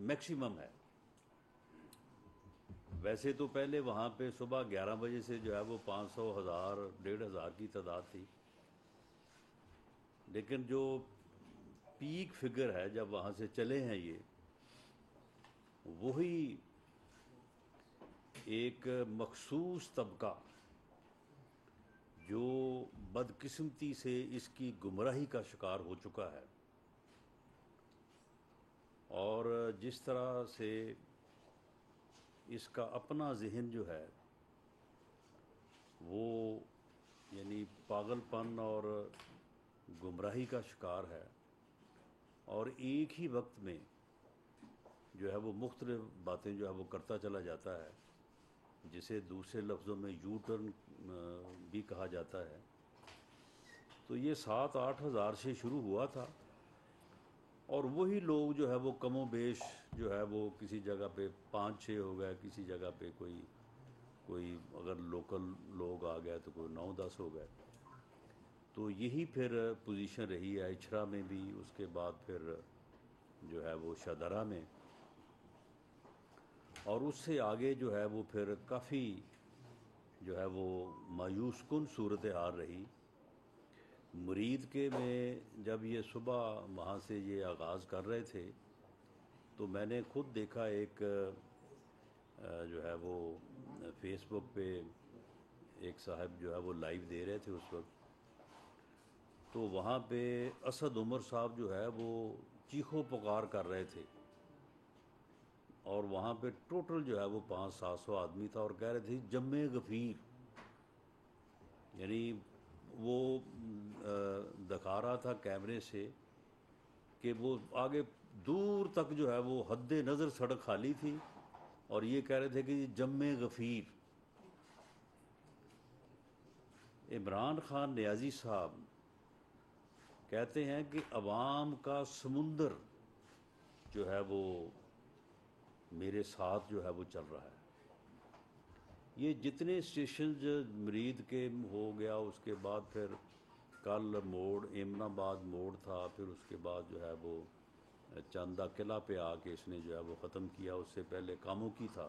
Maximum ہے. ویسے تو پہلے وہاں پہ صبح 11 بجے سے جو ہے وہ 500 1000 1500 کی تعداد تھی، لیکن جو پیک فگر ہے جب وہاں سے چلے ہیں یہ، وہی ایک مخصوص طبقہ جو بدقسمتی سے اس کی گمراہی کا شکار ہو چکا ہے، اور جس طرح سے اس کا اپنا ذہن جو ہے وہ یعنی پاگل پن اور گمراہی کا شکار ہے، اور ایک ہی وقت میں جو ہے وہ مختلف باتیں جو ہے وہ کرتا چلا جاتا ہے، جسے دوسرے لفظوں میں یو ٹرن بھی کہا جاتا ہے. تو یہ 7-8 ہزار سے شروع ہوا تھا، اور وہی لوگ جو ہے وہ کم و بیش جو ہے وہ کسی جگہ پہ 5-6 ہو گئے، کسی جگہ پہ کوئی اگر لوکل لوگ آ گئے تو کوئی 9-10 ہو گئے. تو یہی پھر پوزیشن رہی ہے اچھرا میں بھی، اس کے بعد پھر جو ہے وہ شادرہ میں، اور اس سے آگے جو ہے وہ پھر کافی جو ہے وہ مایوس کن صورتحال رہی. مرید کے میں جب یہ صبح وہاں سے یہ آغاز کر رہے تھے تو میں نے خود دیکھا، ایک جو ہے وہ فیس بک پہ ایک صاحب جو ہے وہ لائیو دے رہے تھے اس وقت، تو وہاں پہ اسد عمر صاحب جو ہے وہ چیخو پکار کر رہے تھے، اور وہاں پہ ٹوٹل جو ہے وہ 500-700 آدمی تھا، اور کہہ رہے تھے جم غفیر. یعنی وہ دکھا رہا تھا کیمرے سے کہ وہ آگے دور تک جو ہے وہ حد نظر سڑک خالی تھی، اور یہ کہہ رہے تھے کہ جم غفیر. عمران خان نیازی صاحب کہتے ہیں کہ عوام کا سمندر جو ہے وہ میرے ساتھ جو ہے وہ چل رہا ہے. یہ جتنے اسٹیشنز مرید کے ہو گیا، اس کے بعد پھر کل موڑ ایمن آباد موڑ تھا، پھر اس کے بعد جو ہے وہ چاندہ قلعہ پہ آ کے اس نے جو ہے وہ ختم کیا. اس سے پہلے کاموں کی تھا،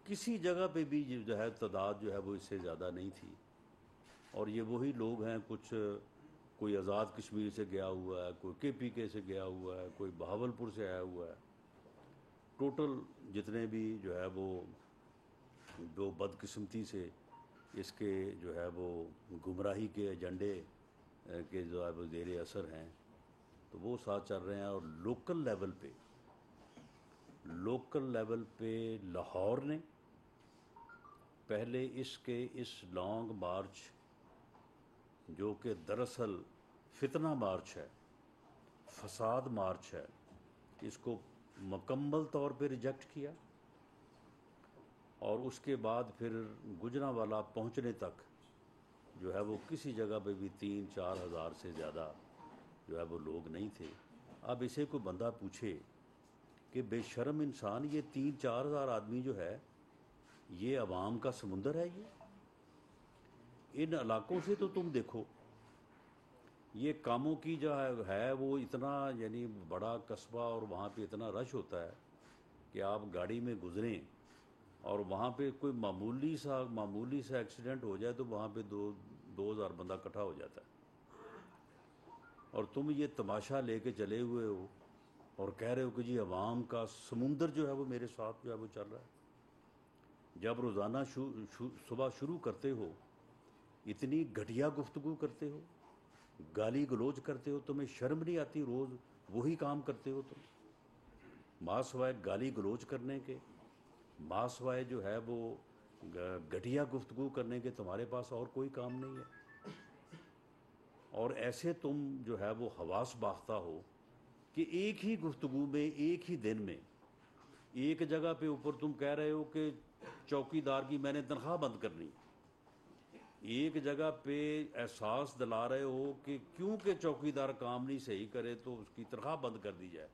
کسی جگہ پہ بھی جو ہے تعداد جو ہے وہ اس سے زیادہ نہیں تھی. اور یہ وہی لوگ ہیں، کوئی آزاد کشمیر سے گیا ہوا ہے، کوئی کے پی کے سے گیا ہوا ہے، کوئی بہاولپور سے آیا ہوا ہے. ٹوٹل جتنے بھی جو ہے وہ جو بدقسمتی سے اس کے جو ہے وہ گمراہی کے ایجنڈے کے جو ہے وہ زیر اثر ہیں، تو وہ ساتھ چل رہے ہیں. اور لوکل لیول پہ لاہور نے پہلے اس لانگ مارچ جو کہ دراصل فتنہ مارچ ہے، فساد مارچ ہے، اس کو مکمل طور پہ ریجیکٹ کیا، اور اس کے بعد پھر گجرانوالہ پہنچنے تک جو ہے وہ کسی جگہ پہ بھی 3-4 ہزار سے زیادہ جو ہے وہ لوگ نہیں تھے. اب اسے کوئی بندہ پوچھے کہ بے شرم انسان، یہ 3-4 ہزار آدمی جو ہے یہ عوام کا سمندر ہے. یہ ان علاقوں سے تو تم دیکھو، یہ کاموں کی جو ہے وہ اتنا یعنی بڑا قصبہ، اور وہاں پہ اتنا رش ہوتا ہے کہ آپ گاڑی میں گزریں اور وہاں پہ کوئی معمولی سا ایکسیڈنٹ ہو جائے تو وہاں پہ 2000 بندہ اکٹھا ہو جاتا ہے، اور تم یہ تماشا لے کے چلے ہوئے ہو اور کہہ رہے ہو کہ جی عوام کا سمندر جو ہے وہ میرے ساتھ جو ہے وہ چل رہا ہے. جب روزانہ صبح شروع کرتے ہو اتنی گھٹیا گفتگو کرتے ہو، گالی گلوچ کرتے ہو، تمہیں شرم نہیں آتی؟ روز وہی کام کرتے ہو تم، ماں سوائے گالی گلوچ کرنے کے، ماں سوائے جو ہے وہ گھٹیا گفتگو کرنے کے تمہارے پاس اور کوئی کام نہیں ہے. اور ایسے تم جو ہے وہ حواس باختہ ہو کہ ایک ہی گفتگو میں، ایک ہی دن میں، ایک جگہ پہ اوپر تم کہہ رہے ہو کہ چوکی دار کی میں نے تنخواہ بند کرنی، ایک جگہ پہ احساس دلا رہے ہو کہ کیونکہ چوکی دار کام نہیں صحیح کرے تو اس کی تنخواہ بند کر دی جائے.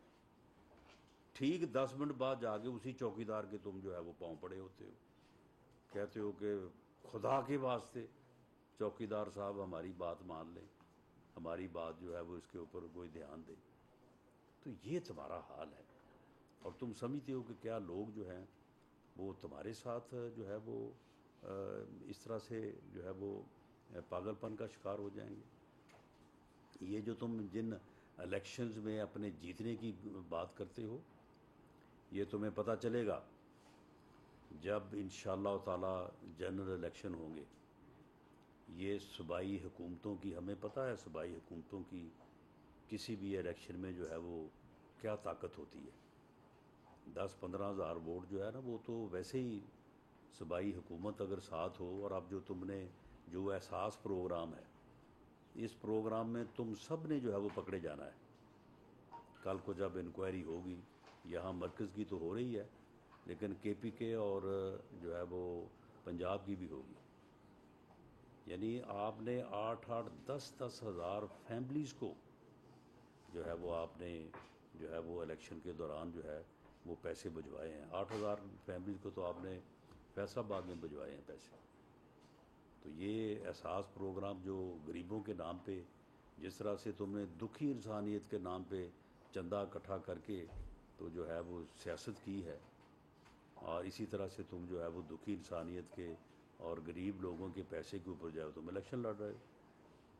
ٹھیک 10 منٹ بعد جا کے اسی چوکی دار کے تم جو ہے وہ پاؤں پڑے ہوتے ہو، کہتے ہو کہ خدا کے واسطے چوکی دار صاحب ہماری بات مان لیں، ہماری بات جو ہے وہ اس کے اوپر کوئی دھیان دے. تو یہ تمہارا حال ہے، اور تم سمجھتے ہو کہ کیا لوگ جو ہیں وہ تمہارے ساتھ جو ہے وہ اس طرح سے جو ہے وہ پاگل پن کا شکار ہو جائیں گے؟ یہ جو تم جن الیکشنز میں اپنے جیتنے کی بات کرتے ہو، یہ تمہیں پتہ چلے گا جب انشاءاللہ تعالی جنرل الیکشن ہوں گے۔ یہ صوبائی حکومتوں کی، ہمیں پتہ ہے صوبائی حکومتوں کی کسی بھی الیکشن میں جو ہے وہ کیا طاقت ہوتی ہے۔ 10-15 ہزار ووٹ جو ہے نا، وہ تو ویسے ہی صوبائی حکومت اگر ساتھ ہو، اور اب جو تم نے جو احساس پروگرام ہے، اس پروگرام میں تم سب نے جو ہے وہ پکڑے جانا ہے۔ کل کو جب انکوائری ہوگی، یہاں مرکز کی تو ہو رہی ہے، لیکن کے پی کے اور جو ہے وہ پنجاب کی بھی ہوگی۔ یعنی آپ نے 8-10 ہزار فیملیز کو جو ہے وہ آپ نے جو ہے وہ الیکشن کے دوران جو ہے وہ پیسے بھجوائے ہیں۔ 8,000 فیملیز کو تو آپ نے فیصل آباد میں بھجوائے ہیں پیسے۔ تو یہ احساس پروگرام جو غریبوں کے نام پہ، جس طرح سے تم نے دکھی انسانیت کے نام پہ چندہ اکٹھا کر کے تو جو ہے وہ سیاست کی ہے، اور اسی طرح سے تم جو ہے وہ دکھی انسانیت کے اور غریب لوگوں کے پیسے کے اوپر جو ہے تم الیکشن لڑ رہے ہو،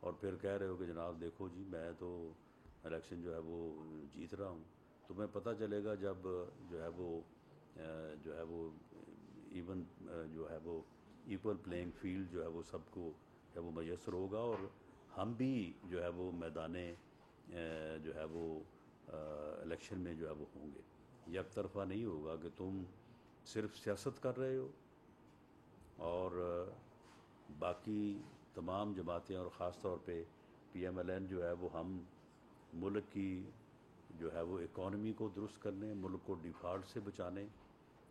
اور پھر کہہ رہے ہو کہ جناب دیکھو جی میں تو الیکشن جو ہے وہ جیت رہا ہوں۔ تمہیں پتہ چلے گا جب جو ہے وہ ایون جو ہے وہ ایکول پلینگ فیلڈ جو ہے وہ سب کو جو ہے وہ میسر ہوگا، اور ہم بھی جو ہے وہ میدانے جو ہے وہ الیکشن میں جو ہے وہ ہوں گے۔ یک طرفہ نہیں ہوگا کہ تم صرف سیاست کر رہے ہو اور باقی تمام جماعتیں، اور خاص طور پہ پی ایم ایل این جو ہے وہ ہم ملک کی جو ہے وہ اکانومی کو درست کرنے، ملک کو ڈیفالٹ سے بچانے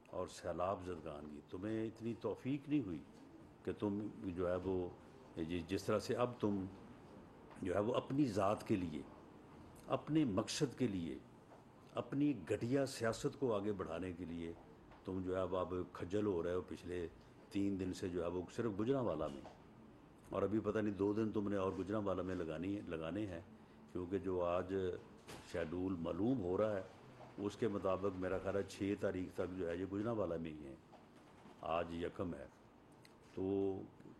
اور سیلاب زدگان کی تمہیں اتنی توفیق نہیں ہوئی کہ تم جو ہے وہ جس طرح سے اب تم جو ہے وہ اپنی ذات کے لیے، اپنے مقصد کے لیے، اپنی گھٹیا سیاست کو آگے بڑھانے کے لیے تم جو ہے وہ اب کھجل ہو رہے ہو پچھلے 3 دن سے جو ہے وہ صرف گجرانوالہ میں، اور ابھی پتہ نہیں 2 دن تم نے اور گجرانوالہ میں لگانے ہیں، کیونکہ جو آج شیڈول معلوم ہو رہا ہے اس کے مطابق میرا خیال ہے 6 تاریخ تک جو ہے یہ گجرانوالہ میں ہی ہیں، آج یکم ہے۔ تو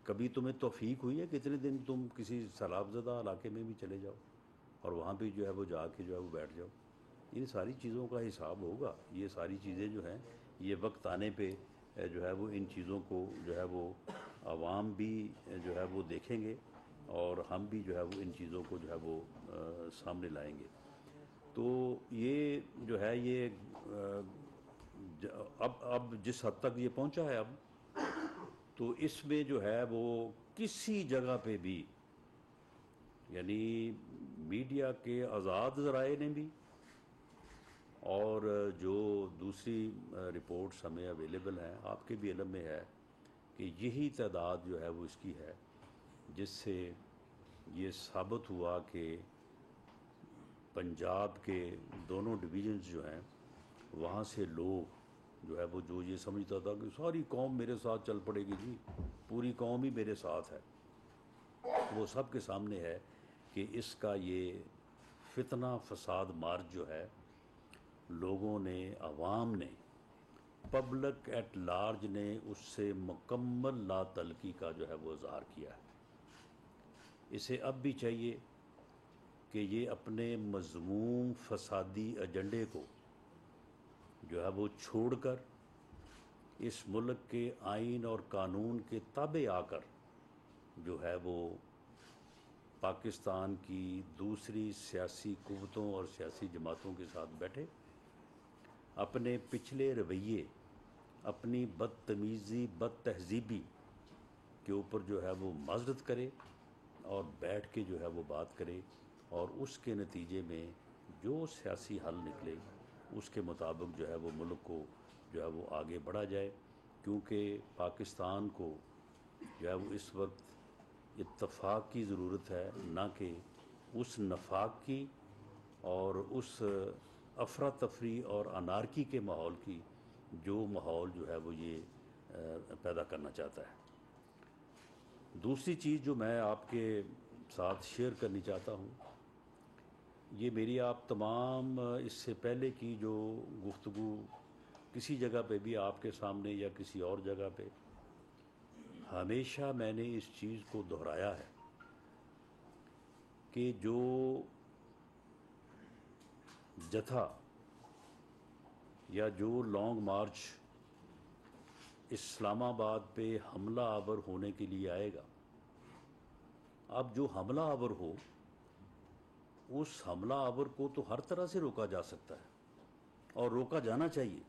کبھی تمہیں توفیق ہوئی ہے کہ اتنے دن تم کسی سیلاب زدہ علاقے میں بھی چلے جاؤ اور وہاں پہ جو ہے وہ جا کے جو ہے وہ بیٹھ جاؤ؟ ان ساری چیزوں کا حساب ہوگا۔ یہ ساری چیزیں جو ہیں یہ وقت آنے پہ جو ہے وہ ان چیزوں کو جو ہے وہ عوام بھی جو ہے وہ دیکھیں گے، اور ہم بھی جو ہے وہ ان چیزوں کو جو ہے وہ سامنے لائیں گے۔ تو یہ جو ہے یہ اب جس حد تک یہ پہنچا ہے اب، تو اس میں جو ہے وہ کسی جگہ پہ بھی، یعنی میڈیا کے آزاد ذرائع نے بھی، اور جو دوسری رپورٹس ہمیں اویلیبل ہیں، آپ کے بھی علم میں ہے کہ یہی تعداد جو ہے وہ اس کی ہے، جس سے یہ ثابت ہوا کہ پنجاب کے دونوں ڈویژنز جو ہیں وہاں سے لوگ جو ہے وہ جو یہ سمجھتا تھا کہ ساری قوم میرے ساتھ چل پڑے گی، جی پوری قوم ہی میرے ساتھ ہے، وہ سب کے سامنے ہے کہ اس کا یہ فتنہ فساد مارچ جو ہے لوگوں نے، عوام نے، پبلک ایٹ لارج نے اس سے مکمل لا تعلقی کا جو ہے وہ اظہار کیا ہے۔ اسے اب بھی چاہیے کہ یہ اپنے مذموم فسادی ایجنڈے کو جو ہے وہ چھوڑ کر اس ملک کے آئین اور قانون کے تابع آ کر جو ہے وہ پاکستان کی دوسری سیاسی قوتوں اور سیاسی جماعتوں کے ساتھ بیٹھے، اپنے پچھلے رویے، اپنی بدتمیزی، بد تہذیبی کے اوپر جو ہے وہ معذرت کرے اور بیٹھ کے جو ہے وہ بات کرے، اور اس کے نتیجے میں جو سیاسی حل نکلے اس کے مطابق جو ہے وہ ملک کو جو ہے وہ آگے بڑھا جائے، کیونکہ پاکستان کو جو ہے وہ اس وقت اتفاق کی ضرورت ہے، نہ کہ اس نفاق کی اور اس افراتفری اور انارکی کے ماحول کی جو ماحول جو ہے وہ یہ پیدا کرنا چاہتا ہے۔ دوسری چیز جو میں آپ کے ساتھ شیئر کرنی چاہتا ہوں یہ میری آپ تمام اس سے پہلے کی جو گفتگو کسی جگہ پہ بھی آپ کے سامنے یا کسی اور جگہ پہ ہمیشہ میں نے اس چیز کو دہرایا ہے کہ جو جتھا یا جو لانگ مارچ اسلام آباد پہ حملہ آور ہونے کے لیے آئے گا، اب جو حملہ آور ہو اس حملہ آور کو تو ہر طرح سے روکا جا سکتا ہے اور روکا جانا چاہیے،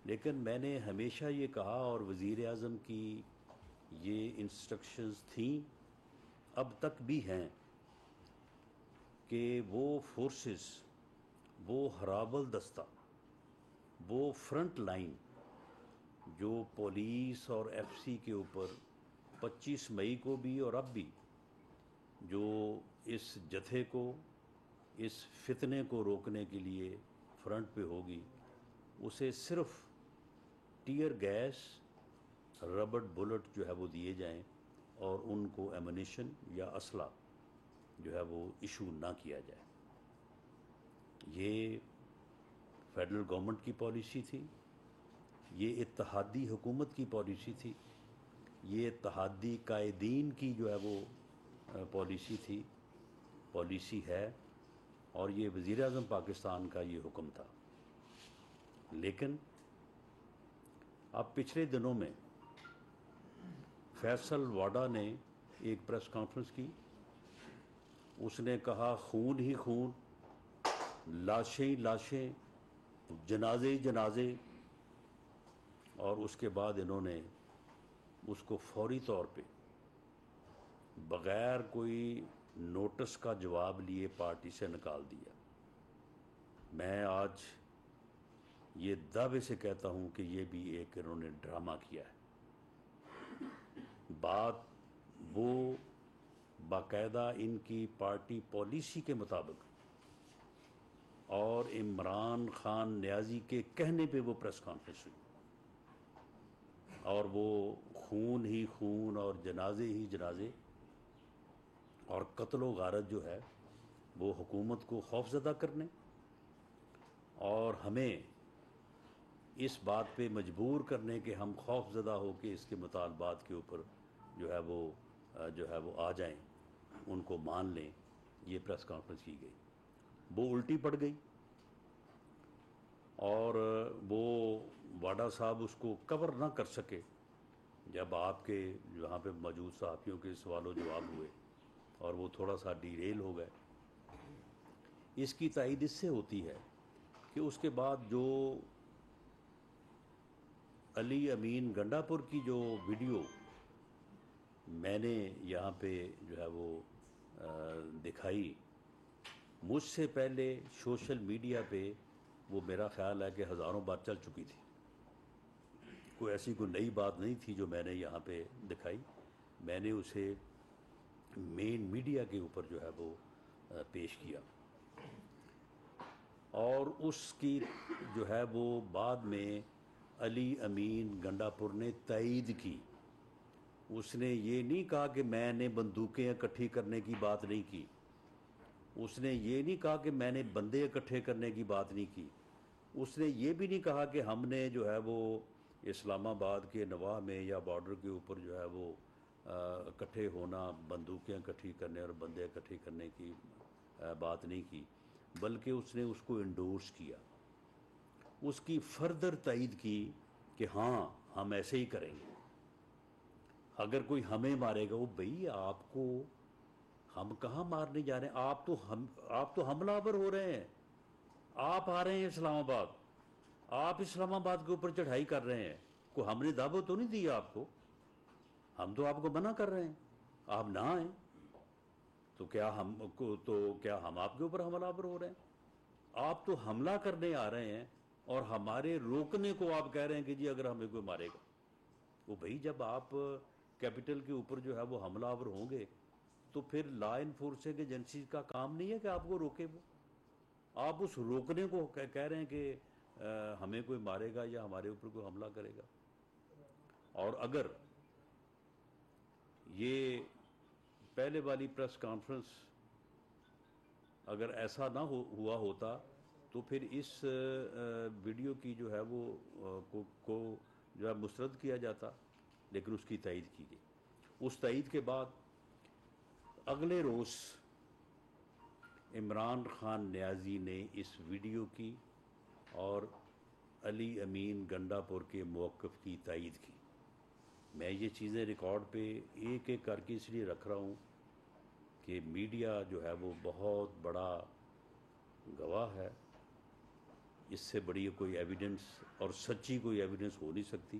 لیکن میں نے ہمیشہ یہ کہا اور وزیر اعظم کی یہ انسٹرکشنز تھیں، اب تک بھی ہیں، کہ وہ فورسز، وہ ہرابل دستہ، وہ فرنٹ لائن جو پولیس اور ایف سی کے اوپر 25 مئی کو بھی اور اب بھی جو اس جتھے کو، اس فتنے کو روکنے کے لیے فرنٹ پہ ہوگی، اسے صرف ٹیئر گیس، ربڑ بلٹ جو ہے وہ دیے جائیں اور ان کو ایمونیشن یا اسلحہ جو ہے وہ ایشو نہ کیا جائے۔ یہ فیڈرل گورنمنٹ کی پالیسی تھی، یہ اتحادی حکومت کی پالیسی تھی، یہ اتحادی قائدین کی جو ہے وہ پالیسی تھی، پالیسی ہے، اور یہ وزیر اعظم پاکستان کا یہ حکم تھا۔ لیکن اب پچھلے دنوں میں فیصل واڈا نے ایک پریس کانفرنس کی، اس نے کہا خون ہی خون، لاشیں ہی لاشیں، جنازے ہی جنازے، اور اس کے بعد انہوں نے اس کو فوری طور پہ بغیر کوئی نوٹس کا جواب لیے پارٹی سے نکال دیا۔ میں آج یہ دعوے سے کہتا ہوں کہ یہ بھی ایک انہوں نے ڈرامہ کیا ہے۔ بات وہ باقاعدہ ان کی پارٹی پالیسی کے مطابق اور عمران خان نیازی کے کہنے پہ وہ پریس کانفرنس ہوئی، اور وہ خون ہی خون اور جنازے ہی جنازے اور قتل و غارت جو ہے وہ حکومت کو خوفزدہ کرنے اور ہمیں اس بات پہ مجبور کرنے کہ ہم خوف زدہ ہو کے اس کے مطالبات کے اوپر جو ہے وہ آ جائیں، ان کو مان لیں، یہ پریس کانفرنس کی گئی۔ وہ الٹی پڑ گئی اور وہ واڈا صاحب اس کو کور نہ کر سکے جب آپ کے یہاں پہ موجود صحافیوں کے سوال و جواب ہوئے، اور وہ تھوڑا سا ڈیریل ہو گئے۔ اس کی تائید اس سے ہوتی ہے کہ اس کے بعد جو علی امین گنڈا پور کی جو ویڈیو میں نے یہاں پہ جو ہے وہ دکھائی، مجھ سے پہلے سوشل میڈیا پہ وہ میرا خیال ہے کہ ہزاروں بار چل چکی تھی، کوئی ایسی کوئی نئی بات نہیں تھی جو میں نے یہاں پہ دکھائی۔ میں نے اسے مین میڈیا کے اوپر جو ہے وہ پیش کیا، اور اس کی جو ہے وہ بعد میں علی امین گنڈا پور نے تائید کی۔ اس نے یہ نہیں کہا کہ میں نے بندوقیں اکٹھی کرنے کی بات نہیں کی، اس نے یہ نہیں کہا کہ میں نے بندے اکٹھے کرنے کی بات نہیں کی، اس نے یہ بھی نہیں کہا کہ ہم نے جو ہے وہ اسلام آباد کے نواح میں یا بارڈر کے اوپر جو ہے وہ اکٹھے ہونا، بندوقیں اکٹھی کرنے اور بندے اکٹھے کرنے کی بات نہیں کی، بلکہ اس نے اس کو انڈورس کیا، اس کی فردر تائید کی کہ ہاں ہم ایسے ہی کریں گے۔ اگر کوئی ہمیں مارے گا، وہ بھئی آپ کو ہم کہاں مارنے جا رہے ہیں؟ آپ تو حملہ آور ہو رہے ہیں، آپ آ رہے ہیں اسلام آباد، آپ اسلام آباد کے اوپر چڑھائی کر رہے ہیں، کوئی ہم نے دعوت تو نہیں دی آپ کو، ہم تو آپ کو منع کر رہے ہیں آپ نہ آئیں، تو کیا ہم آپ کے اوپر حملہ آور ہو رہے ہیں؟ آپ تو حملہ کرنے آ رہے ہیں اور ہمارے روکنے کو آپ کہہ رہے ہیں کہ جی اگر ہمیں کوئی مارے گا۔ وہ بھئی جب آپ کیپٹل کے اوپر جو ہے وہ حملہ آور ہوں گے تو پھر لا انفورسنگ ایجنسی کا کام نہیں ہے کہ آپ کو روکے، وہ آپ اس روکنے کو کہہ رہے ہیں کہ ہمیں کوئی مارے گا یا ہمارے اوپر کوئی حملہ کرے گا۔ اور اگر یہ پہلے والی پریس کانفرنس اگر ایسا نہ ہوا ہوتا تو پھر اس ویڈیو کی جو ہے وہ کو جو ہے مسترد کیا جاتا، لیکن اس کی تائید کی گئی۔ اس تائید کے بعد اگلے روز عمران خان نیازی نے اس ویڈیو کی اور علی امین گنڈا پور کے موقف کی تائید کی۔ میں یہ چیزیں ریکارڈ پہ ایک ایک کر کے اس لیے رکھ رہا ہوں کہ میڈیا جو ہے وہ بہت بڑا گواہ ہے، اس سے بڑی کوئی ایویڈنس اور سچی کوئی ایویڈنس ہو نہیں سکتی۔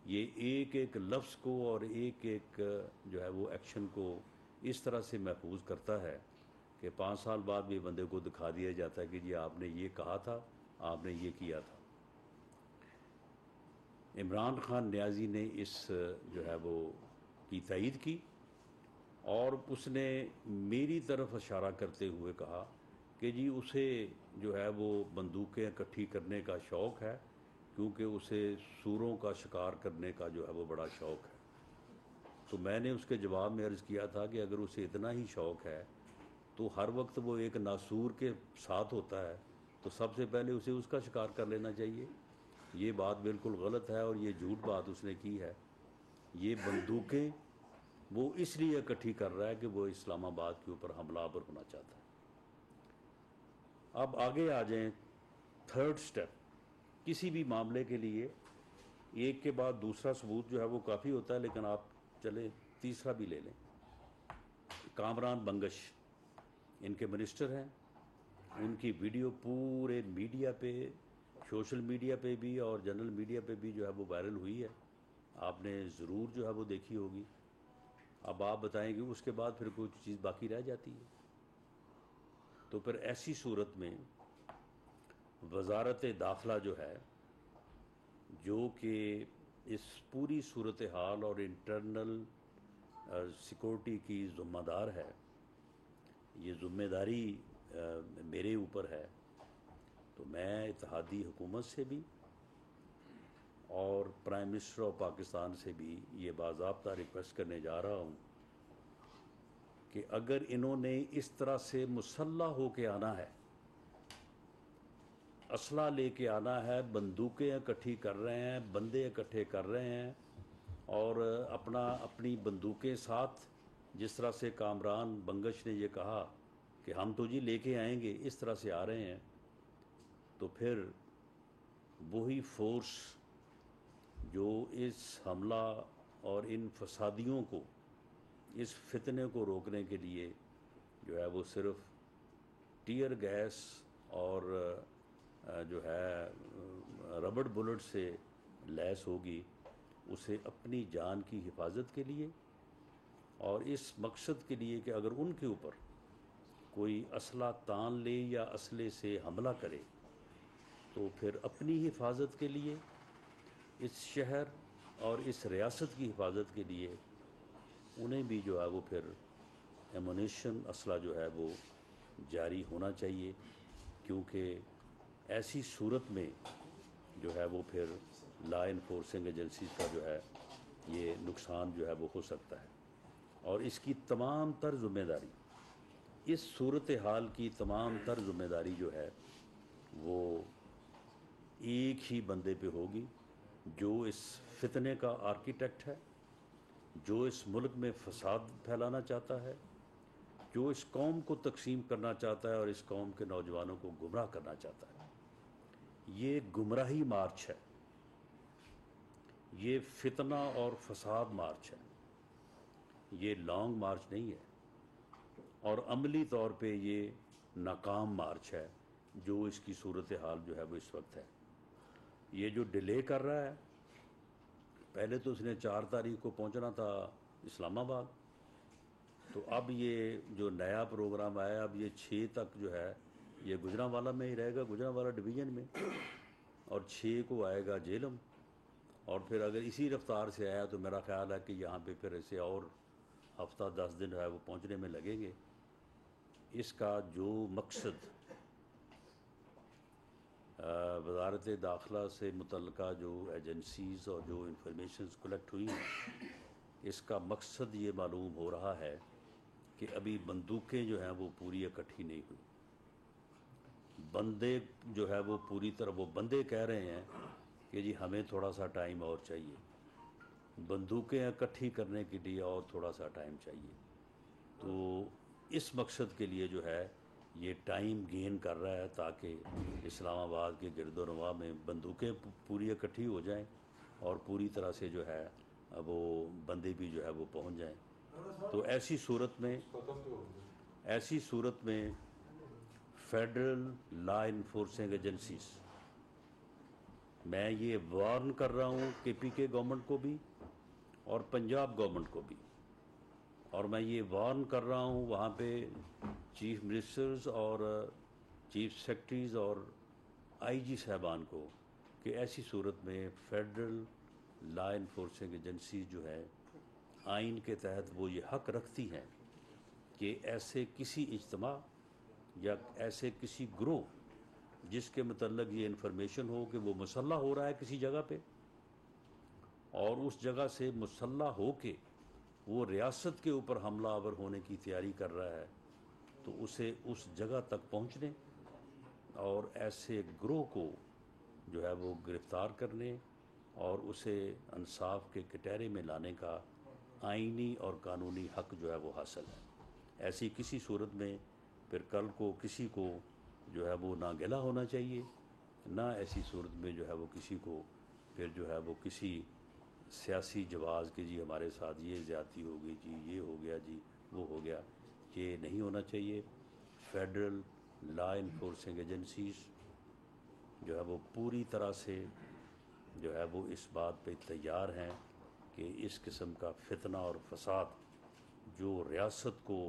یہ ایک ایک لفظ کو اور ایک ایک جو ہے وہ ایکشن کو اس طرح سے محفوظ کرتا ہے کہ 5 سال بعد بھی بندے کو دکھا دیا جاتا ہے کہ جی آپ نے یہ کہا تھا، آپ نے یہ کیا تھا۔ عمران خان نیازی نے اس جو ہے وہ کی تائید کی، اور اس نے میری طرف اشارہ کرتے ہوئے کہا کہ جی اسے جو ہے وہ بندوقیں اکٹھی کرنے کا شوق ہے، کیونکہ اسے سوروں کا شکار کرنے کا جو ہے وہ بڑا شوق ہے۔ تو میں نے اس کے جواب میں عرض کیا تھا کہ اگر اسے اتنا ہی شوق ہے تو ہر وقت وہ ایک ناسور کے ساتھ ہوتا ہے، تو سب سے پہلے اسے اس کا شکار کر لینا چاہیے۔ یہ بات بالکل غلط ہے اور یہ جھوٹ بات اس نے کی ہے۔ یہ بندوقیں وہ اس لیے اکٹھی کر رہا ہے کہ وہ اسلام آباد کے اوپر حملہ آور ہونا چاہتا ہے۔ اب آگے آ جائیں، تھرڈ سٹیپ۔ کسی بھی معاملے کے لیے ایک کے بعد دوسرا ثبوت جو ہے وہ کافی ہوتا ہے، لیکن آپ چلیں تیسرا بھی لے لیں۔ کامران بنگش ان کے منسٹر ہیں، ان کی ویڈیو پورے میڈیا پہ، سوشل میڈیا پہ بھی اور جنرل میڈیا پہ بھی جو ہے وہ وائرل ہوئی ہے، آپ نے ضرور جو ہے وہ دیکھی ہوگی۔ اب آپ بتائیں گے اس کے بعد پھر کوئی چیز باقی رہ جاتی ہے؟ تو پھر ایسی صورت میں وزارت داخلہ جو ہے، جو کہ اس پوری صورتحال اور انٹرنل سیکورٹی کی ذمہ دار ہے، یہ ذمہ داری میرے اوپر ہے، تو میں اتحادی حکومت سے بھی اور پرائم منسٹر آف پاکستان سے بھی یہ باضابطہ ریکویسٹ کرنے جا رہا ہوں کہ اگر انہوں نے اس طرح سے مسلح ہو کے آنا ہے، اسلحہ لے کے آنا ہے، بندوقیں اکٹھی کر رہے ہیں، بندے اکٹھے کر رہے ہیں، اور اپنی بندوقیں ساتھ، جس طرح سے کامران بنگش نے یہ کہا کہ ہم تو جی لے کے آئیں گے، اس طرح سے آ رہے ہیں، تو پھر وہی فورس جو اس حملہ اور ان فسادیوں کو، اس فتنے کو روکنے کے لیے جو ہے وہ صرف ٹیئر گیس اور جو ہے ربڑ بلٹ سے لیس ہوگی، اسے اپنی جان کی حفاظت کے لیے اور اس مقصد کے لیے کہ اگر ان کے اوپر کوئی اسلحہ تان لے یا اسلحے سے حملہ کرے تو پھر اپنی حفاظت کے لیے، اس شہر اور اس ریاست کی حفاظت کے لیے انہیں بھی جو ہے وہ پھر ایمونیشن، اسلحہ جو ہے وہ جاری ہونا چاہیے، کیونکہ ایسی صورت میں جو ہے وہ پھر لا انفورسنگ ایجنسیز کا جو ہے یہ نقصان جو ہے وہ ہو سکتا ہے، اور اس کی تمام تر ذمہ داری، اس صورتحال کی تمام تر ذمہ داری جو ہے وہ ایک ہی بندے پہ ہوگی، جو اس فتنے کا آرکیٹیکٹ ہے، جو اس ملک میں فساد پھیلانا چاہتا ہے، جو اس قوم کو تقسیم کرنا چاہتا ہے اور اس قوم کے نوجوانوں کو گمراہ کرنا چاہتا ہے۔ یہ گمراہی مارچ ہے، یہ فتنہ اور فساد مارچ ہے، یہ لانگ مارچ نہیں ہے، اور عملی طور پہ یہ ناکام مارچ ہے جو اس کی صورتحال جو ہے وہ اس وقت ہے۔ یہ جو ڈیلے کر رہا ہے، پہلے تو اس نے 4 تاریخ کو پہنچنا تھا اسلام آباد، تو اب یہ جو نیا پروگرام آیا، اب یہ 6 تک جو ہے یہ گجرانوالہ میں ہی رہے گا، گجرانوالہ ڈویژن میں، اور 6 کو آئے گا جہلم، اور پھر اگر اسی رفتار سے آیا تو میرا خیال ہے کہ یہاں پہ پھر اسے اور ہفتہ 10 دن ہے وہ پہنچنے میں لگیں گے۔ اس کا جو مقصد وزارت داخلہ سے متعلقہ جو ایجنسیز اور جو انفارمیشنز کلیکٹ ہوئی ہیں، اس کا مقصد یہ معلوم ہو رہا ہے کہ ابھی بندوقیں جو ہیں وہ پوری اکٹھی نہیں ہوئی. بندے جو ہے وہ پوری طرح وہ بندے کہہ رہے ہیں کہ جی ہمیں تھوڑا سا ٹائم اور چاہیے, بندوقیں اکٹھی کرنے کے لیے اور تھوڑا سا ٹائم چاہیے. تو اس مقصد کے لیے جو ہے یہ ٹائم گین کر رہا ہے تاکہ اسلام آباد کے گرد و نواح میں بندوقیں پوری اکٹھی ہو جائیں اور پوری طرح سے جو ہے وہ بندے بھی جو ہے وہ پہنچ جائیں. تو ایسی صورت میں فیڈرل لا انفورسنگ ایجنسیز, میں یہ وارن کر رہا ہوں کہ پی کے گورنمنٹ کو بھی اور پنجاب گورنمنٹ کو بھی, اور میں یہ وارن کر رہا ہوں وہاں پہ چیف منسٹرز اور چیف سیکرٹریز اور آئی جی صاحبان کو کہ ایسی صورت میں فیڈرل لا انفورسنگ ایجنسیز جو ہے آئین کے تحت وہ یہ حق رکھتی ہیں کہ ایسے کسی اجتماع یا ایسے کسی گروہ جس کے متعلق یہ انفارمیشن ہو کہ وہ مسلح ہو رہا ہے کسی جگہ پہ اور اس جگہ سے مسلح ہو کے وہ ریاست کے اوپر حملہ آور ہونے کی تیاری کر رہا ہے, تو اسے اس جگہ تک پہنچنے اور ایسے گروہ کو جو ہے وہ گرفتار کرنے اور اسے انصاف کے کٹہرے میں لانے کا آئینی اور قانونی حق جو ہے وہ حاصل ہے. ایسی کسی صورت میں پھر کل کو کسی کو جو ہے وہ نہ گلہ ہونا چاہیے, نہ ایسی صورت میں جو ہے وہ کسی کو پھر جو ہے وہ کسی سیاسی جواز کہ جی ہمارے ساتھ یہ زیادتی ہو گئی, جی یہ ہو گیا, جی وہ ہو گیا, یہ نہیں ہونا چاہیے. فیڈرل لا انفورسنگ ایجنسیز جو ہے وہ پوری طرح سے جو ہے وہ اس بات پہ تیار ہیں کہ اس قسم کا فتنہ اور فساد جو ریاست کو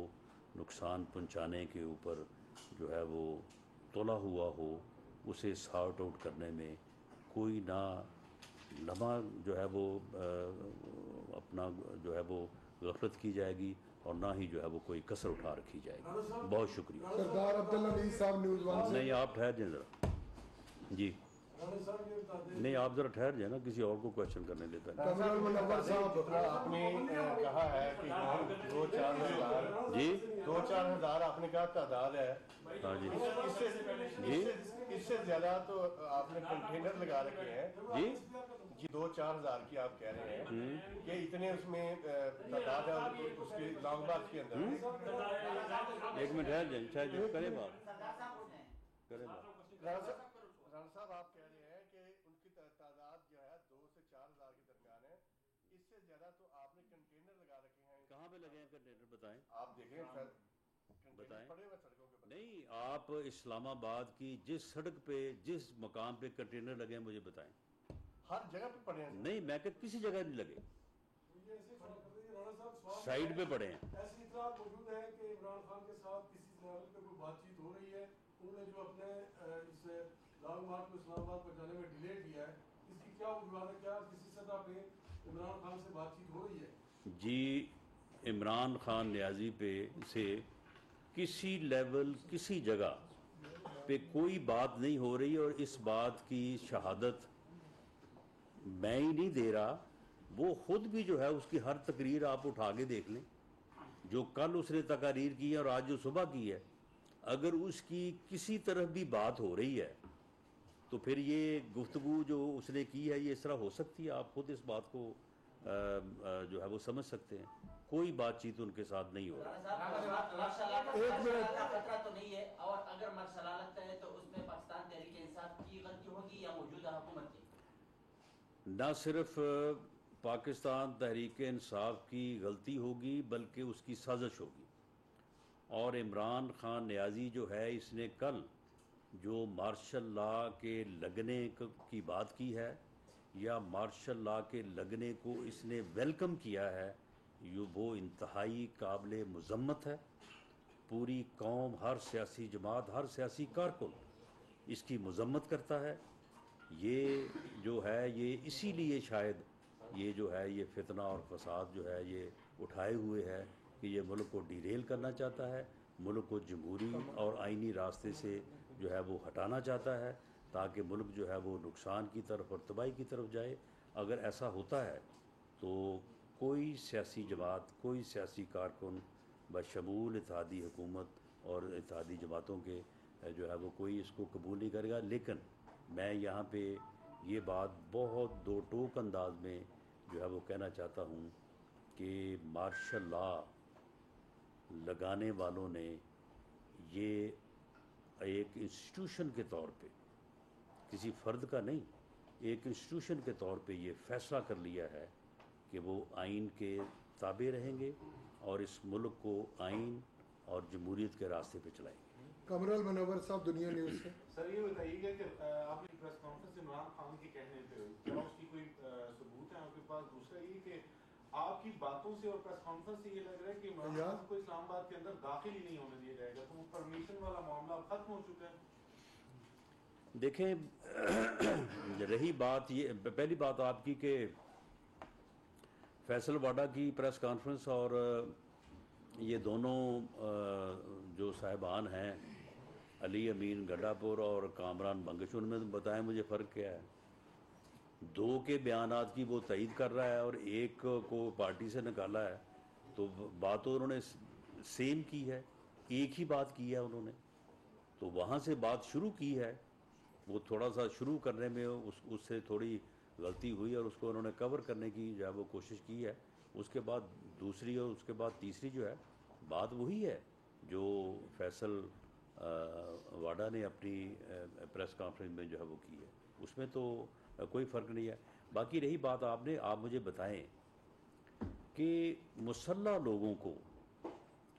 نقصان پہنچانے کے اوپر جو ہے وہ تلا ہوا ہو, اسے سارٹ آؤٹ کرنے میں کوئی نہ لمحہ جو ہے وہ اپنا جو ہے وہ غفلت کی جائے گی اور نہ ہی جو ہے وہ کوئی کسر اٹھا رکھی جائے گی. بہت شکریہ. سردار عبدالعزیز صاحب نیوز ون سے. نہیں آپ ٹھہر جائیں ذرا, جی نہیں آپ ذرا ٹھہر جائیں نا, کسی اور کو کویشچن کرنے دیتا ہے. کمرل منور صاحب آپ نے کہا ہے کہ 2-4 ہزار جی 2-4 ہزار آپ نے کہا تعداد ہے, ہاں جی اس سے زیادہ تو آپ نے کنٹینر لگا رکھے ہیں. جی 2-4 ہزار کی آپ کہہ رہے ہیں کہ اتنے اس میں تعداد ہے اس کے لانگ مارچ کے اندر. ایک منٹ ٹھہر جائیں, شاید کرے بات کرے بات. رانا صاحب آپ کہہ رہے ہیں کہ ان کی تعداد جو ہے 2 سے 4 ہزار کے درمیان ہے, اس سے زیادہ تو آپ نے کنٹینر لگا رکھے ہیں. کہاں پہ لگے ہیں کنٹینر بتائیں, آپ دیکھیں بتائیں. پڑے ہوئے سڑکوں کے. نہیں آپ اسلام آباد کی جس سڑک پہ جس مقام پہ کنٹینر لگے ہیں مجھے بتائیں. ہر جگہ پہ پڑے ہیں. نہیں میں کہ کسی جگہ نہیں لگے, سائڈ پہ پڑے ہیں. ایسی اطلاعات موجود ہیں کہ عمران خان کے ساتھ کسی لیول پہ کوئی بات چیت ہو رہی ہے, انہوں نے جو اپنے اس لانگ مارچ کو اسلام آباد پہنچانے میں ڈیلے کیا ہے, اس کی کیا وجوہات ہے, کیا کسی سطح پہ عمران خان سے بات چیت ہو رہی ہے؟ جی عمران خان نیازی پہ سے کسی لیول کسی جگہ پہ کوئی بات نہیں ہو رہی, اور اس بات کی شہادت میں ہی نہیں دے رہا, وہ خود بھی جو ہے اس کی ہر تقریر آپ اٹھا کے دیکھ لیں, جو کل اس نے تقاریر کی ہے اور آج جو صبح کی ہے, اگر اس کی کسی طرح بھی بات ہو رہی ہے تو پھر یہ گفتگو جو اس نے کی ہے یہ اس طرح ہو سکتی ہے. آپ خود اس بات کو جو ہے وہ سمجھ سکتے ہیں, کوئی بات چیت ان کے ساتھ نہیں ہو رہی. خطرہ تو نہیں ہے, اور اگر مرسلہ لگتا ہے تو اس میں پاکستان تحریک انصاف کی غلطی ہوگی یا موجودہ حکومت کی؟ نہ صرف پاکستان تحریک انصاف کی غلطی ہوگی بلکہ اس کی سازش ہوگی. اور عمران خان نیازی جو ہے اس نے کل جو مارشل لا کے لگنے کی بات کی ہے یا مارشل لا کے لگنے کو اس نے ویلکم کیا ہے, وہ انتہائی قابل مذمت ہے. پوری قوم, ہر سیاسی جماعت, ہر سیاسی کارکن اس کی مذمت کرتا ہے. یہ جو ہے یہ اسی لیے شاید یہ جو ہے یہ فتنہ اور فساد جو ہے یہ اٹھائے ہوئے ہے کہ یہ ملک کو ڈیریل کرنا چاہتا ہے, ملک کو جمہوری اور آئینی راستے سے جو ہے وہ ہٹانا چاہتا ہے تاکہ ملک جو ہے وہ نقصان کی طرف اور تباہی کی طرف جائے. اگر ایسا ہوتا ہے تو کوئی سیاسی جماعت, کوئی سیاسی کارکن بشمول اتحادی حکومت اور اتحادی جماعتوں کے جو ہے وہ کوئی اس کو قبول نہیں کرے گا. لیکن میں یہاں پہ یہ بات بہت دو ٹوک انداز میں جو ہے وہ کہنا چاہتا ہوں کہ مارشل لا لگانے والوں نے یہ ایک انسٹیٹیوشن کے طور پہ، کسی فرد کا نہیں، ایک انسٹیٹیوشن کے طور پہ یہ فیصلہ کر لیا ہے کہ وہ آئین کے تابع رہیں گے اور اس ملک کو آئین اور جمہوریت کے راستے پہ چلائیں گے. کمرل منور صاحب، دنیا نیوز سے. سر یہ بتائیے گا کہ آپ کی پریس کانفرنس عمران خان کے کہنے پہ ہوئی، کیا اس کی کوئی ثبوت ہے آپ کے پاس؟ دوسرا یہ کہ آپ کی باتوں سے اور پریس کانفرنس سے یہ لگ رہا ہے کہ عمران خان کو اسلام آباد کے اندر داخل ہی نہیں ہونے دیا جائے گا، تو وہ پرمیشن والا معاملہ ختم ہو چکا ہے. دیکھیں، رہی بات یہ، پہلی بات آپ کی کہ فیصل واڈا کی پریس کانفرنس اور یہ دونوں جو صاحبان ہیں، علی امین گڈھا پور اور کامران بنگش، ان میں بتائیں مجھے فرق کیا ہے؟ دو کے بیانات کی وہ تائید کر رہا ہے اور ایک کو پارٹی سے نکالا ہے، تو بات تو انہوں نے سیم کی ہے، ایک ہی بات کی ہے انہوں نے، تو وہاں سے بات شروع کی ہے. وہ تھوڑا سا شروع کرنے میں اس سے تھوڑی غلطی ہوئی اور اس کو انہوں نے کور کرنے کی جو ہے وہ کوشش کی ہے. اس کے بعد دوسری اور اس کے بعد تیسری جو ہے بات وہی ہے جو فیصل واڈا نے اپنی پریس کانفرنس میں جو ہے وہ کی ہے، اس میں تو کوئی فرق نہیں ہے. باقی رہی بات آپ مجھے بتائیں کہ مسلح لوگوں کو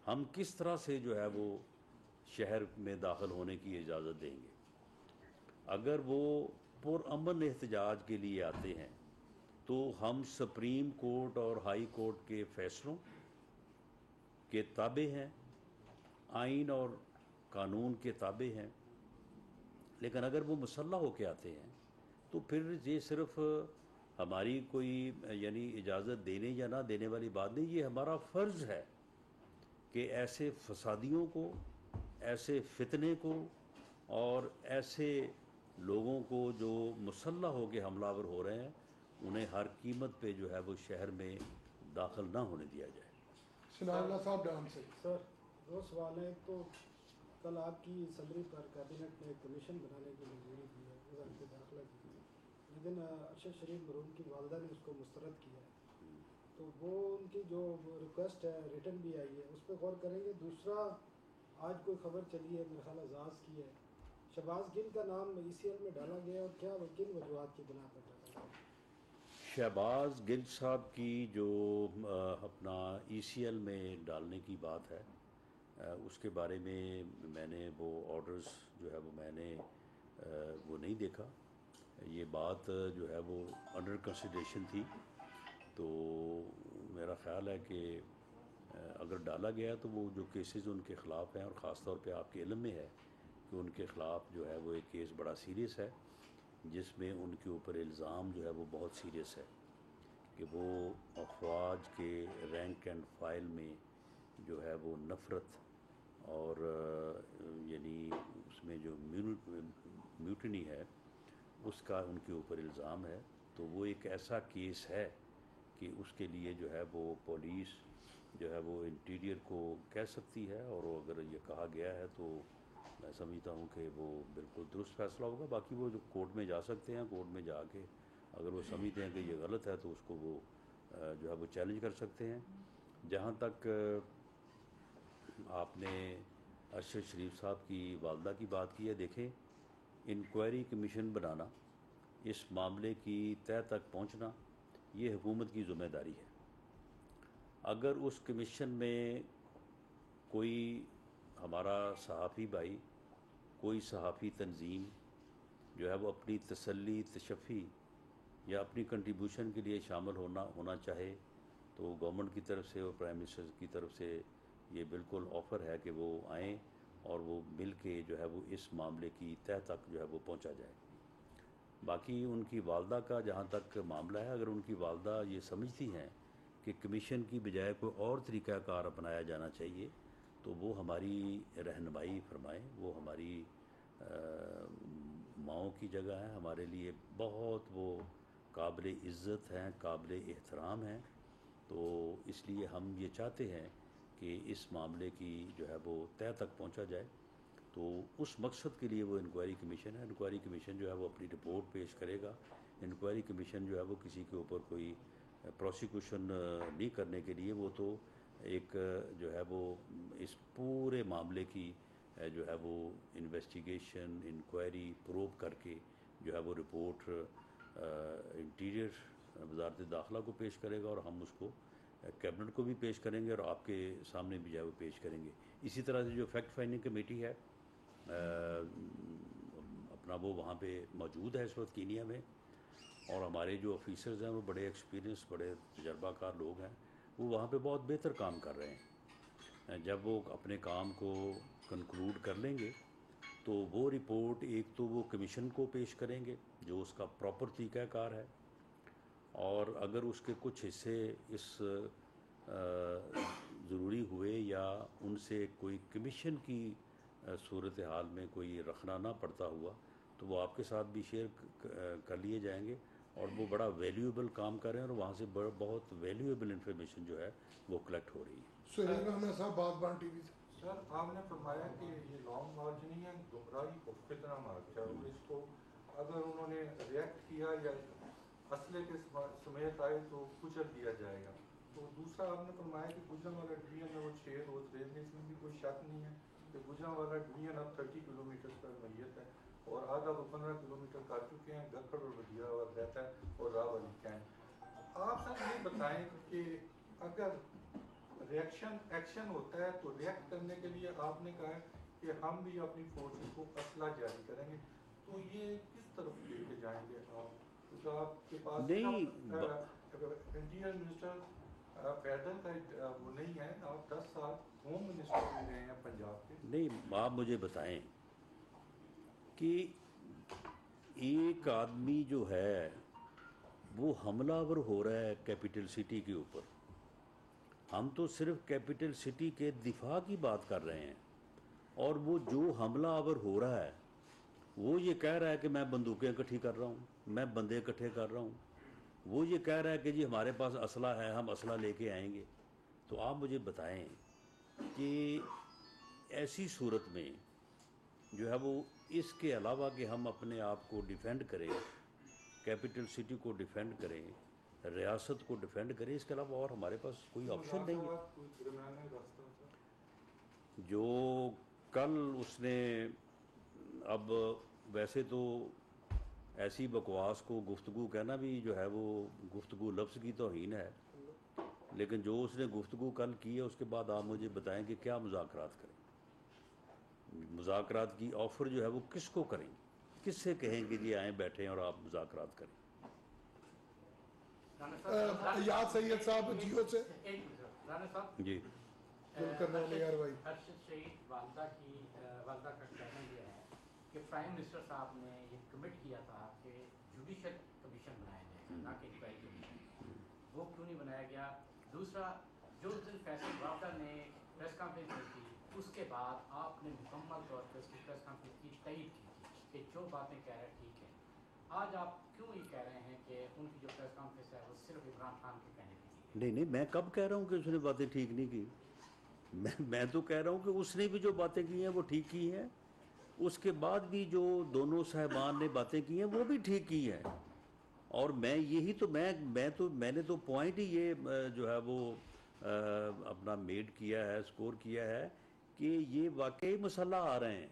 ہم کس طرح سے جو ہے وہ شہر میں داخل ہونے کی اجازت دیں گے؟ اگر وہ پرامن احتجاج کے لیے آتے ہیں تو ہم سپریم کورٹ اور ہائی کورٹ کے فیصلوں کے تابع ہیں، آئین اور قانون کے تابع ہیں. لیکن اگر وہ مسلح ہو کے آتے ہیں تو پھر یہ صرف ہماری کوئی یعنی اجازت دینے یا نہ دینے والی بات نہیں، یہ ہمارا فرض ہے کہ ایسے فسادیوں کو، ایسے فتنے کو اور ایسے لوگوں کو جو مسلح ہو کے حملہ آور ہو رہے ہیں انہیں ہر قیمت پہ جو ہے وہ شہر میں داخل نہ ہونے دیا جائے. سنا اللہ صاحب ڈان سے. سر دو سوال ہیں. تو کل آپ کی صدری پر کابینٹ نے کمیشن بنانے کی منظوری دی ہے، وزارت داخلہ کی، لیکن ارشد شریف مرحوم کی والدہ نے اس کو مسترد کیا ہے، تو وہ ان کی جو ریکویسٹ ہے ریٹن بھی آئی ہے، اس پہ غور کریں گے. دوسرا، آج کوئی خبر چلی ہے میرا خیال اعزاز کی ہے، شہباز گل کا نام ECL میں ڈالا گیا اور کیا کن وجوہات کی بنا پر ڈالا گیا؟ شہباز گل صاحب کی جو اپنا ECL میں ڈالنے کی بات ہے، اس کے بارے میں نے وہ آرڈرز جو ہے وہ میں نے وہ نہیں دیکھا. یہ بات جو ہے وہ انڈر کنسیڈریشن تھی، تو میرا خیال ہے کہ اگر ڈالا گیا تو وہ جو کیسز ان کے خلاف ہیں، اور خاص طور پہ آپ کے علم میں ہے کہ ان کے خلاف جو ہے وہ ایک کیس بڑا سیریس ہے جس میں ان کے اوپر الزام جو ہے وہ بہت سیریس ہے کہ وہ افواج کے رینک اینڈ فائل میں جو ہے وہ نفرت اور یعنی اس میں جو میوٹنی ہے اس کا ان کے اوپر الزام ہے. تو وہ ایک ایسا کیس ہے کہ اس کے لیے جو ہے وہ پولیس جو ہے وہ انٹیریئر کو کہہ سکتی ہے، اور اگر یہ کہا گیا ہے تو میں سمجھتا ہوں کہ وہ بالکل درست فیصلہ ہوگا. باقی وہ جو کورٹ میں جا سکتے ہیں، کورٹ میں جا کے اگر وہ سمجھتے ہیں کہ یہ غلط ہے تو اس کو وہ جو ہے وہ چیلنج کر سکتے ہیں. جہاں تک آپ نے ارشد شریف صاحب کی والدہ کی بات کی ہے، دیکھیں انکوائری کمیشن بنانا، اس معاملے کی تہہ تک پہنچنا، یہ حکومت کی ذمہ داری ہے. اگر اس کمیشن میں کوئی ہمارا صحافی بھائی، کوئی صحافی تنظیم جو ہے وہ اپنی تسلی، تشفی یا اپنی کنٹریبیوشن کے لیے شامل ہونا چاہے تو گورنمنٹ کی طرف سے اور پرائم منسٹر کی طرف سے یہ بالکل آفر ہے کہ وہ آئیں اور وہ مل کے جو ہے وہ اس معاملے کی تہہ تک جو ہے وہ پہنچا جائے. باقی ان کی والدہ کا جہاں تک معاملہ ہے، اگر ان کی والدہ یہ سمجھتی ہیں کہ کمیشن کی بجائے کوئی اور طریقہ کار اپنایا جانا چاہیے تو وہ ہماری رہنمائی فرمائیں. وہ ہماری ماؤں کی جگہ ہے، ہمارے لیے بہت وہ قابل عزت ہیں، قابل احترام ہیں. تو اس لیے ہم یہ چاہتے ہیں کہ اس معاملے کی جو ہے وہ تہہ تک پہنچا جائے. تو اس مقصد کے لیے وہ انکوائری کمیشن ہے. انکوائری کمیشن جو ہے وہ اپنی رپورٹ پیش کرے گا. انکوائری کمیشن جو ہے وہ کسی کے اوپر کوئی پروسیکیوشن نہیں کرنے کے لیے، وہ تو ایک جو ہے وہ اس پورے معاملے کی جو ہے وہ انویسٹیگیشن، انکوائری، پروب کر کے جو ہے وہ رپورٹ انٹیریئر وزارت داخلہ کو پیش کرے گا، اور ہم اس کو کیبنٹ کو بھی پیش کریں گے، اور آپ کے سامنے بھی جو ہے وہ پیش کریں گے. اسی طرح سے جو فیکٹ فائنڈنگ کمیٹی ہے اپنا وہ وہاں پہ موجود ہے اس وقت کینیا میں، اور ہمارے جو آفیسرز ہیں وہ بڑے ایکسپیرینس، بڑے تجربہ کار لوگ ہیں، وہ وہاں پہ بہت بہتر کام کر رہے ہیں. جب وہ اپنے کام کو کنکلوڈ کر لیں گے تو وہ رپورٹ ایک تو وہ کمیشن کو پیش کریں گے جو اس کا پراپر طریقہ کار ہے، اور اگر اس کے کچھ حصے اس ضروری ہوئے یا ان سے کوئی کمیشن کی صورتحال میں کوئی رکھنا نہ پڑتا ہوا تو وہ آپ کے ساتھ بھی شیئر کر لیے جائیں گے، اور وہ بڑا ویلیویبل کام کر رہے ہیں، اور وہاں سے بہت ویلیویبل انفارمیشن جو ہے وہ کلیکٹ ہو رہی ہے. سہیل رانا صاحب بادبان ٹی وی سے. سر آپ نے فرمایا کہ یہ لانگ مارچ نہیں ہے، گمراہی کو فتنہ مارچ ہے، اور اس کو اگر انہوں نے ریئیکٹ کیا یا اسلحے کے سمیت آئے تو کچل دیا جائے گا. تو دوسرا آپ نے فرمایا کہ گجرانوالہ ڈویژن اور 6 روز ریلوے، اس میں بھی کوئی شک نہیں ہے کہ گجرانوالہ ڈویژن اب 30 کلومیٹر پر میت ہے، اور آدھا وہ 15 کلومیٹر کر چکے ہیں، گکھڑ اور وڈیاور رہتا ہے اور راولی کیمپ. آپ سر یہ بتائیں کہ اگر ایکشن ہوتا ہے تو ریئیکٹ کرنے کے لیے آپ نے کہا ہے کہ ہم بھی اپنی فورسز کو اسلحہ جاری کریں گے، تو یہ کس طرف لے کے جائیں گے آپ؟ کیونکہ آپ کے پاس انٹیریئر منسٹر پیدل کا وہ نہیں ہے، آپ 10 سال ہوم منسٹر بھی رہے ہیں پنجاب کے. نہیں، آپ مجھے بتائیں کہ ایک آدمی جو ہے وہ حملہ آور ہو رہا ہے کیپٹل سٹی کے اوپر، ہم تو صرف کیپٹل سٹی کے دفاع کی بات کر رہے ہیں، اور وہ جو حملہ آور ہو رہا ہے وہ یہ کہہ رہا ہے کہ میں بندوقیں اکٹھی کر رہا ہوں، میں بندے اکٹھے کر رہا ہوں، وہ یہ کہہ رہا ہے کہ جی ہمارے پاس اسلحہ ہے، ہم اسلحہ لے کے آئیں گے. تو آپ مجھے بتائیں کہ ایسی صورت میں جو ہے وہ اس کے علاوہ کہ ہم اپنے آپ کو ڈیفینڈ کریں، کیپٹل سٹی کو ڈیفینڈ کریں، ریاست کو ڈیفینڈ کریں، اس کے علاوہ اور ہمارے پاس کوئی آپشن نہیں ہے. جو کل اس نے، اب ویسے تو ایسی بکواس کو گفتگو کہنا بھی جو ہے وہ گفتگو لفظ کی توہین ہے، لیکن جو اس نے گفتگو کل کی ہے اس کے بعد آپ مجھے بتائیں کہ کیا مذاکرات کریں. مذاکرات کی آفر جو ہے وہ کس کو کریں، کس سے کہیں کہ جی آئیں بیٹھیں اور آپ مذاکرات کریں. یاد سید صاحب جیو سے. رانا صاحب جی ارشد شہید والدہ کا کہنا یہ ہے کہ پرائم منسٹر صاحب نے یہ کمٹ کیا تھا کہ جوڈیشل کمیشن بنایا جائے گا، نہ کہ انکوائری کمیشن. وہ کیوں نہیں بنایا گیا؟ دوسرا، جو دن فیصل وافدہ نے پریس کانفرنس کی تھی اس کے بعد آپ نے مکمل طور پر اس کی پریس کانفرنس کی تائید کی تھی کہ جو باتیں کہہ رہے ٹھیک ہے. آج آپ کیوں یہ کہہ رہے ہیں کہ ان کی جو پریس کانفرنس ہے وہ صرف عمران خان کے کہنے کی؟ نہیں، میں کب کہہ رہا ہوں کہ اس نے باتیں ٹھیک نہیں کی؟ میں تو کہہ رہا ہوں کہ اس نے بھی جو باتیں کی ہیں وہ ٹھیک کی ہیں، اس کے بعد بھی جو دونوں صاحبان نے باتیں کی ہیں وہ بھی ٹھیک کی ہیں. اور میں یہی تو میں نے تو پوائنٹ ہی یہ جو ہے وہ اپنا میڈ کیا ہے، سکور کیا ہے کہ یہ واقعی مسلح آ رہے ہیں،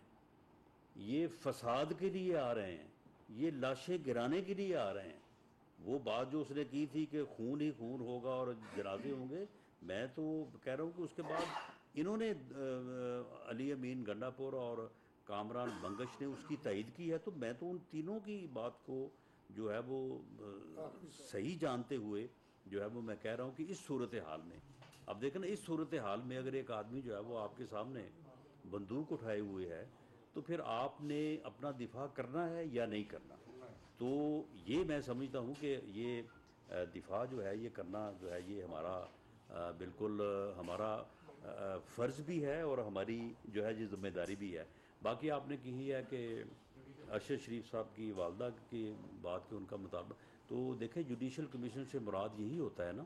یہ فساد کے لیے آ رہے ہیں، یہ لاشیں گرانے کے لیے آ رہے ہیں. وہ بات جو اس نے کی تھی کہ خون ہی خون ہوگا اور جنازے ہوں گے، میں تو کہہ رہا ہوں کہ اس کے بعد انہوں نے علی امین گنڈا پور اور کامران بنگش نے اس کی تائید کی ہے. تو میں تو ان تینوں کی بات کو جو ہے وہ صحیح جانتے ہوئے جو ہے وہ میں کہہ رہا ہوں کہ اس صورتحال میں، اب دیکھیں نا، اس صورتحال میں اگر ایک آدمی جو ہے وہ آپ کے سامنے بندوق اٹھائے ہوئے ہے تو پھر آپ نے اپنا دفاع کرنا ہے یا نہیں کرنا. تو یہ میں سمجھتا ہوں کہ یہ دفاع جو ہے یہ کرنا جو ہے یہ ہمارا بالکل ہمارا فرض بھی ہے اور ہماری جو ہے یہ ذمہ داری بھی ہے. باقی آپ نے کہی ہے کہ ارشد شریف صاحب کی والدہ کی بات کے ان کا مطابق، تو دیکھیں جوڈیشل کمیشن سے مراد یہی ہوتا ہے نا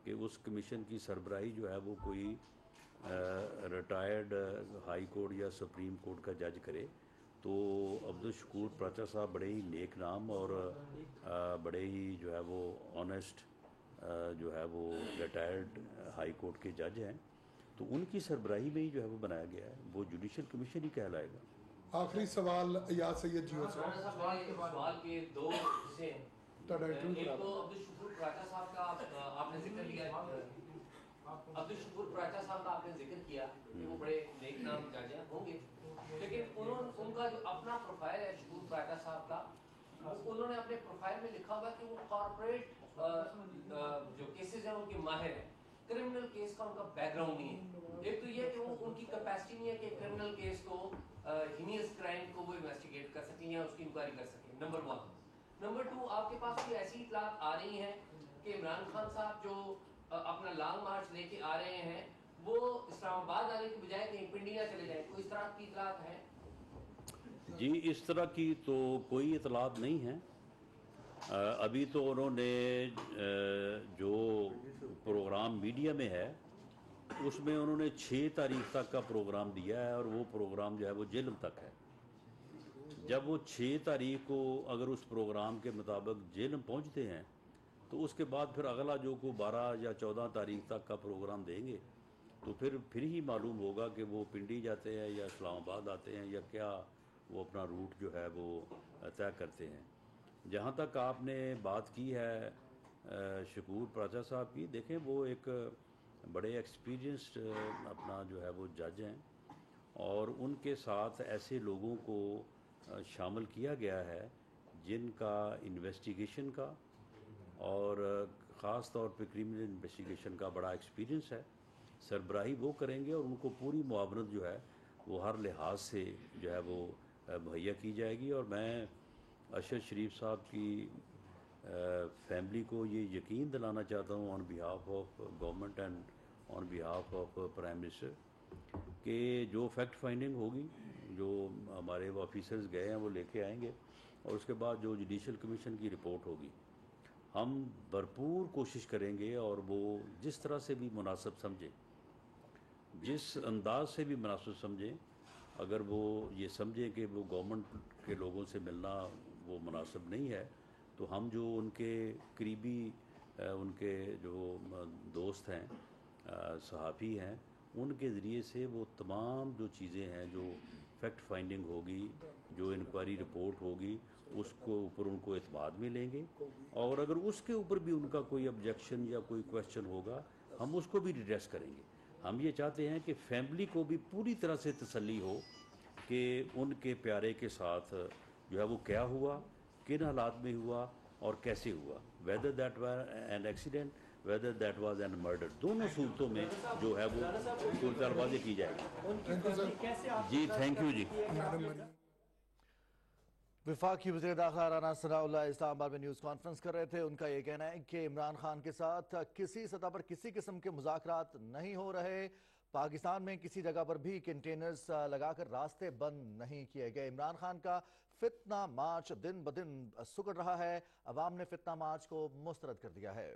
کہ اس کمیشن کی سربراہی جو ہے وہ کوئی ریٹائرڈ ہائی کورٹ یا سپریم کورٹ کا جج کرے تو عبدالشکور پراچا صاحب بڑے ہی نیک نام اور بڑے ہی جو ہے وہ آنیسٹ جو ہے وہ ریٹائرڈ ہائی کورٹ کے جج ہیں، تو ان کی سربراہی میں ہی جو ہے وہ بنایا گیا ہے، وہ جوڈیشل کمیشن ہی کہلائے گا۔ آخری سوال ایاز سید جیو سے۔ سوال کے دو حصے ہیں، ایک تو عبدالشکور پراچا صاحب کا آپ نے ذکر لیا، عبدالشکور پراچا صاحب کا آپ نے ذکر کیا کہ وہ بڑے نیک نام جج ہوں گے، لیکن ان کا جو اپنا پروفائل ہے شکور پراچا صاحب کا، انہوں نے اپنے پروفائل میں لکھا ہوا کہ وہ کارپوریٹ جو کیسز ہیں ان کے ماہر ہیں، کرمنل کیس کا ان کا بیک گراؤنڈ نہیں ہے۔ ایک تو یہ کہ وہ ان کی کیپیسٹی نہیں ہے کہ کرمنل کیس کو ہینیس کرائم کو وہ انویسٹیگیٹ کر سکیں یا اس کی انکوائری کر سکیں، نمبر 1۔ نمبر 2، آپ کے پاس کوئی ایسی اطلاعات آ رہی ہیں کہ عمران خان صاحب جو اپنا لانگ مارچ لے کے آ رہے ہیں وہ اسلام آباد آنے کے بجائے کہیں پنڈی نہ چلے جائیں، کوئی اس طرح کی اطلاعات ہیں؟ جی اس طرح کی تو کوئی اطلاعات نہیں ہیں۔ ابھی تو انہوں نے جو پروگرام میڈیا میں ہے اس میں انہوں نے 6 تاریخ تک کا پروگرام دیا ہے، اور وہ پروگرام جو ہے وہ جہلم تک ہے۔ جب وہ 6 تاریخ کو اگر اس پروگرام کے مطابق جہلم پہنچتے ہیں تو اس کے بعد پھر اگلا جو کو 12 یا 14 تاریخ تک کا پروگرام دیں گے، تو پھر ہی معلوم ہوگا کہ وہ پنڈی جاتے ہیں یا اسلام آباد آتے ہیں یا کیا وہ اپنا روٹ جو ہے وہ طے کرتے ہیں۔ جہاں تک آپ نے بات کی ہے شکور پراچا صاحب کی، دیکھیں وہ ایک بڑے ایکسپیرینسڈ اپنا جو ہے وہ جج ہیں، اور ان کے ساتھ ایسے لوگوں کو شامل کیا گیا ہے جن کا انویسٹیگیشن کا اور خاص طور پہ کرمنل انویسٹیگیشن کا بڑا ایکسپیرینس ہے۔ سربراہی وہ کریں گے اور ان کو پوری معاونت جو ہے وہ ہر لحاظ سے جو ہے وہ مہیا کی جائے گی، اور میں ارشد شریف صاحب کی فیملی کو یہ یقین دلانا چاہتا ہوں on behalf of government and on behalf of prime minister کہ جو فیکٹ فائنڈنگ ہوگی، جو ہمارے وہ آفیسرز گئے ہیں وہ لے کے آئیں گے، اور اس کے بعد جو جوڈیشل کمیشن کی رپورٹ ہوگی ہم بھرپور کوشش کریں گے، اور وہ جس طرح سے بھی مناسب سمجھیں، جس انداز سے بھی مناسب سمجھیں، اگر وہ یہ سمجھیں کہ وہ گورنمنٹ کے لوگوں سے ملنا وہ مناسب نہیں ہے، تو ہم جو ان کے قریبی ان کے جو دوست ہیں، صحافی ہیں، ان کے ذریعے سے وہ تمام جو چیزیں ہیں، جو فیکٹ فائنڈنگ ہوگی، جو انکوائری رپورٹ ہوگی، اس کو اوپر ان کو اعتماد میں لیں گے، اور اگر اس کے اوپر بھی ان کا کوئی آبجیکشن یا کوئی کویشچن ہوگا ہم اس کو بھی ریڈریس کریں گے۔ ہم یہ چاہتے ہیں کہ فیملی کو بھی پوری طرح سے تسلی ہو کہ ان کے پیارے کے ساتھ جو ہے وہ کیا ہوا، کن حالات میں ہوا اور کیسے ہوا، whether that was an accident, whether that was an murder, دونوں صورتوں میں جو ہے وہ صورتحال واضح کی جائے گی۔ جی تھینک یو جی۔ وفاقی وزیر داخلہ رانا ثناء اللہ اسلام آباد میں نیوز کانفرنس کر رہے تھے۔ ان کا یہ کہنا ہے کہ عمران خان کے ساتھ کسی سطح پر کسی قسم کے مذاکرات نہیں ہو رہے، پاکستان میں کسی جگہ پر بھی کنٹینرز لگا کر راستے بند نہیں کیے گئے۔ عمران خان کا فتنہ مارچ دن بدن سکڑ رہا ہے، عوام نے فتنہ مارچ کو مسترد کر دیا ہے۔